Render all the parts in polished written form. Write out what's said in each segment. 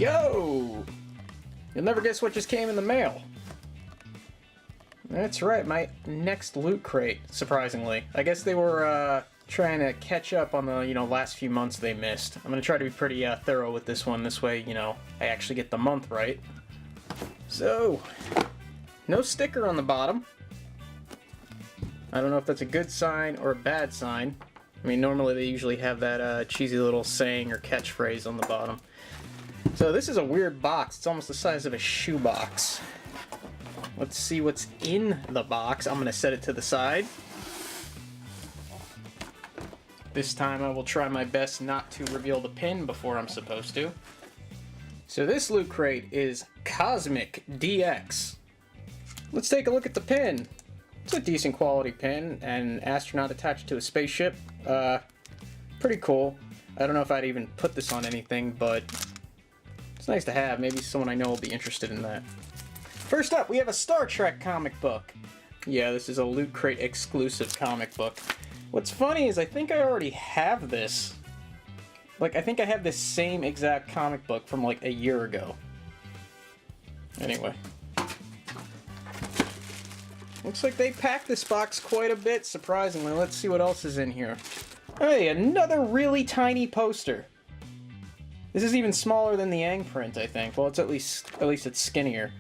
Yo! You'll never guess what just came in the mail. That's right, my next Loot Crate, surprisingly. I guess they were trying to catch up on the, last few months they missed. I'm going to try to be pretty thorough with this one. This way, I actually get the month right. So, no sticker on the bottom. I don't know if that's a good sign or a bad sign. I mean, normally they usually have that cheesy little saying or catchphrase on the bottom. So this is a weird box. It's almost the size of a shoebox. Let's see what's in the box. I'm going to set it to the side. This time I will try my best not to reveal the pin before I'm supposed to. So this Loot Crate is Cosmic DX. Let's take a look at the pin. It's a decent quality pin, and astronaut attached to a spaceship. Pretty cool. I don't know if I'd even put this on anything, but it's nice to have. Maybe someone I know will be interested in that. First up, we have a Star Trek comic book. Yeah, this is a Loot Crate exclusive comic book. What's funny is I think I already have this. Like, I think I have this same exact comic book from like a year ago. Anyway. Looks like they packed this box quite a bit, surprisingly. Let's see what else is in here. Hey, another really tiny poster. This is even smaller than the Yang print, I think. Well, it's at least it's skinnier.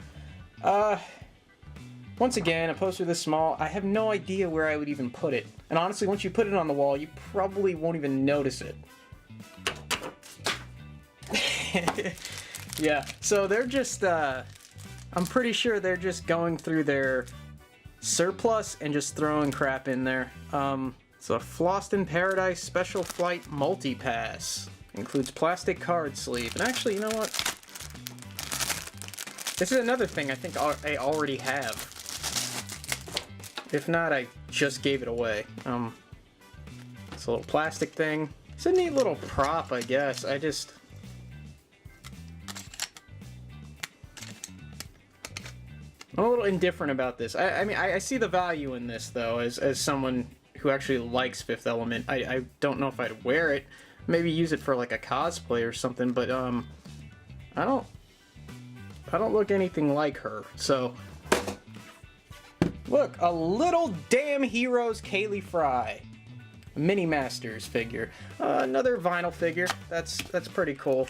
Once again, a poster this small, I have no idea where I would even put it. And honestly, once you put it on the wall, you probably won't even notice it. Yeah, so they're just, I'm pretty sure they're just going through their surplus and just throwing crap in there. It's a Flossed in Paradise Special Flight Multi-Pass. Includes plastic card sleeve. And actually, you know what? This is another thing I think I already have. If not, I just gave it away. It's a little plastic thing. It's a neat little prop, I guess. I'm a little indifferent about this. I mean, I see the value in this, though, as someone who actually likes Fifth Element. I don't know if I'd wear it. Maybe use it for, like, a cosplay or something, but, I don't look anything like her, so... Look, a little damn Heroes Kaylee Fry. A Mini Masters figure. Another vinyl figure. That's pretty cool.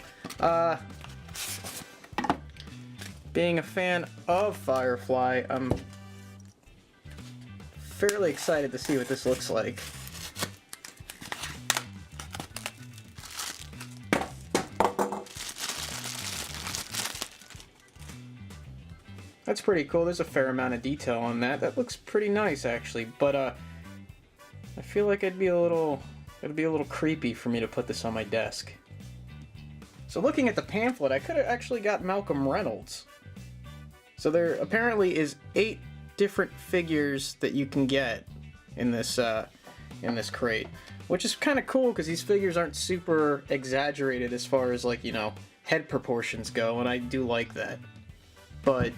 Being a fan of Firefly, I'm fairly excited to see what this looks like. That's pretty cool. There's a fair amount of detail on that. That looks pretty nice, actually. But I feel like it'd be a little creepy for me to put this on my desk. So looking at the pamphlet, I could have actually got Malcolm Reynolds. So there apparently is 8 different figures that you can get in this crate, which is kind of cool because these figures aren't super exaggerated as far as, like, head proportions go, and I do like that. But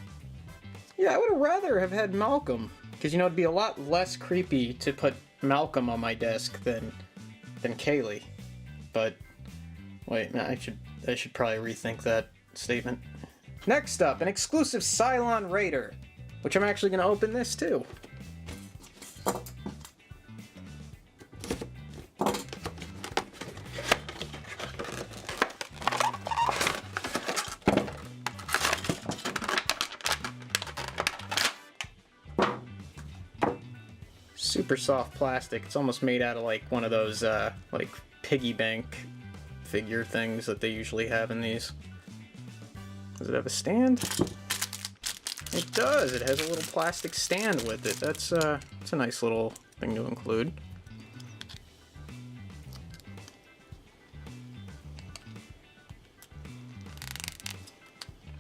yeah, I would have rather have had Malcolm, because, it'd be a lot less creepy to put Malcolm on my desk than Kaylee. But wait, no, I should probably rethink that statement. Next up, an exclusive Cylon Raider, which I'm actually going to open this too. Super soft plastic. It's almost made out of like one of those like piggy bank figure things that they usually have in these. Does it have a stand? It does. It has a little plastic stand with it. That's it's a nice little thing to include.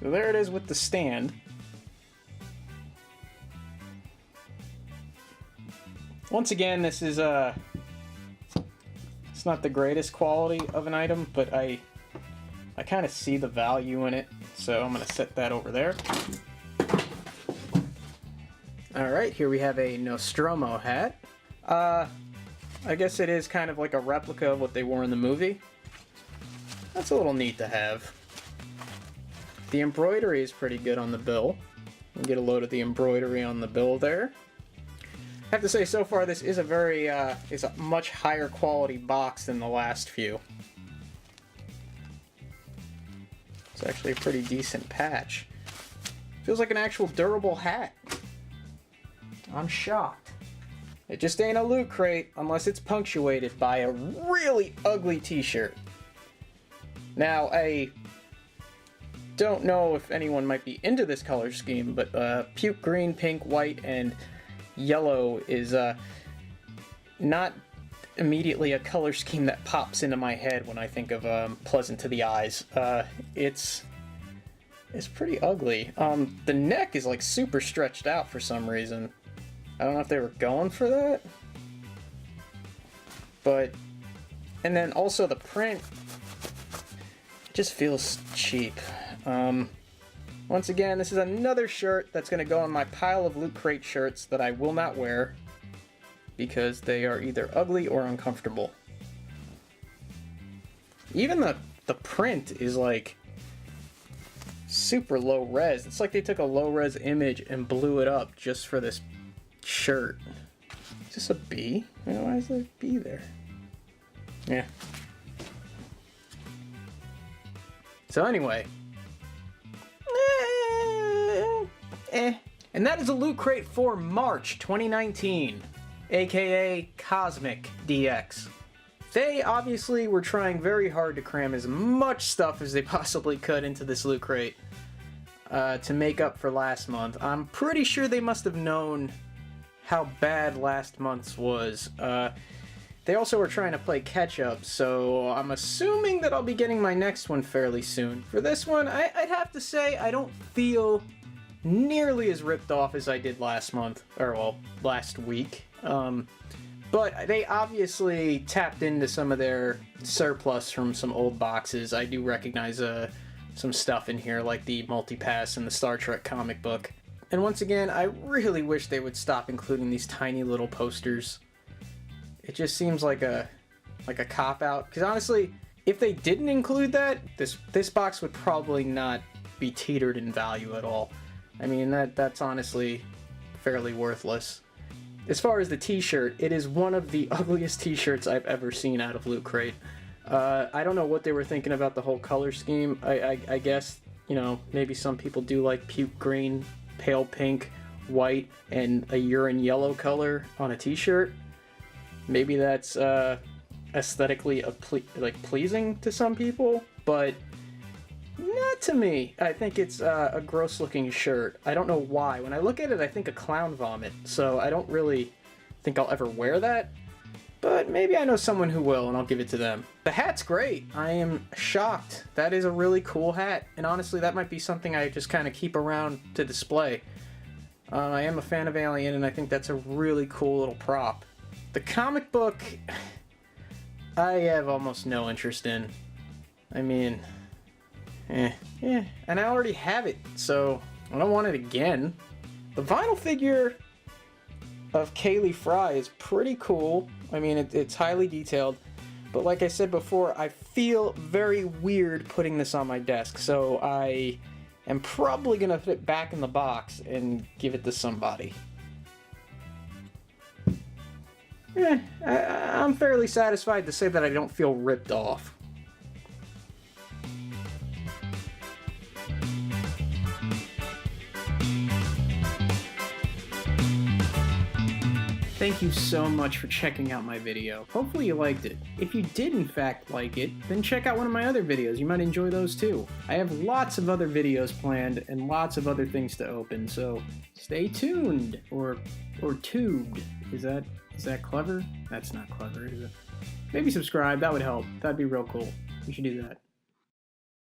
So there it is with the stand. Once again, this is it's not the greatest quality of an item, but I kind of see the value in it, so I'm going to set that over there. Alright, here we have a Nostromo hat. I guess it is kind of like a replica of what they wore in the movie. That's a little neat to have. The embroidery is pretty good on the bill. You get a load of the embroidery on the bill there. I have to say, so far this is is a much higher quality box than the last few. It's actually a pretty decent patch. Feels like an actual durable hat. I'm shocked. It just ain't a Loot Crate unless it's punctuated by a really ugly t-shirt. Now, I don't know if anyone might be into this color scheme, but puke green, pink, white, and yellow is not immediately a color scheme that pops into my head when I think of pleasant to the eyes. It's pretty ugly. The neck is like super stretched out for some reason. I don't know if they were going for that. But, and then also the print just feels cheap. Once again, this is another shirt that's going to go on my pile of Loot Crate shirts that I will not wear because they are either ugly or uncomfortable. Even the print is like super low res. It's like they took a low res image and blew it up just for this shirt. Is this a bee? Why is there a bee there? Yeah. So anyway. And that is a Loot Crate for March 2019, aka Cosmic DX. They obviously were trying very hard to cram as much stuff as they possibly could into this Loot Crate to make up for last month. I'm pretty sure they must have known how bad last month's was. They also were trying to play catch up, so I'm assuming that I'll be getting my next one fairly soon. For this one, I'd have to say I don't feel nearly as ripped off as I did last month, or well, last week. But they obviously tapped into some of their surplus from some old boxes. I do recognize some stuff in here, like the multipass and the Star Trek comic book. And once again, I really wish they would stop including these tiny little posters. It just seems like a cop-out. Because honestly, if they didn't include that, this box would probably not be teetered in value at all. I mean, that's honestly fairly worthless. As far as the t-shirt, it is one of the ugliest t-shirts I've ever seen out of Loot Crate. I don't know what they were thinking about the whole color scheme. I guess, you know, maybe some people do like puke green, pale pink, white, and a urine yellow color on a t-shirt. Maybe that's aesthetically pleasing to some people, but not to me. I think it's a gross looking shirt. I don't know why. When I look at it, I think a clown vomit, so I don't really think I'll ever wear that, but maybe I know someone who will, and I'll give it to them. The hat's great. I am shocked. That is a really cool hat, and honestly, that might be something I just kind of keep around to display. I am a fan of Alien, and I think that's a really cool little prop. The comic book, I have almost no interest in. I mean, yeah, and I already have it, so I don't want it again. The vinyl figure of Kaylee Fry is pretty cool. I mean, it's highly detailed, but like I said before, I feel very weird putting this on my desk, so I am probably going to put it back in the box and give it to somebody. I'm fairly satisfied to say that I don't feel ripped off. Thank you so much for checking out my video. Hopefully you liked it. If you did in fact like it, then check out one of my other videos. You might enjoy those too. I have lots of other videos planned and lots of other things to open, so stay tuned. Or tubed. Is that clever? That's not clever, is it? Maybe subscribe, that would help. That'd be real cool. You should do that.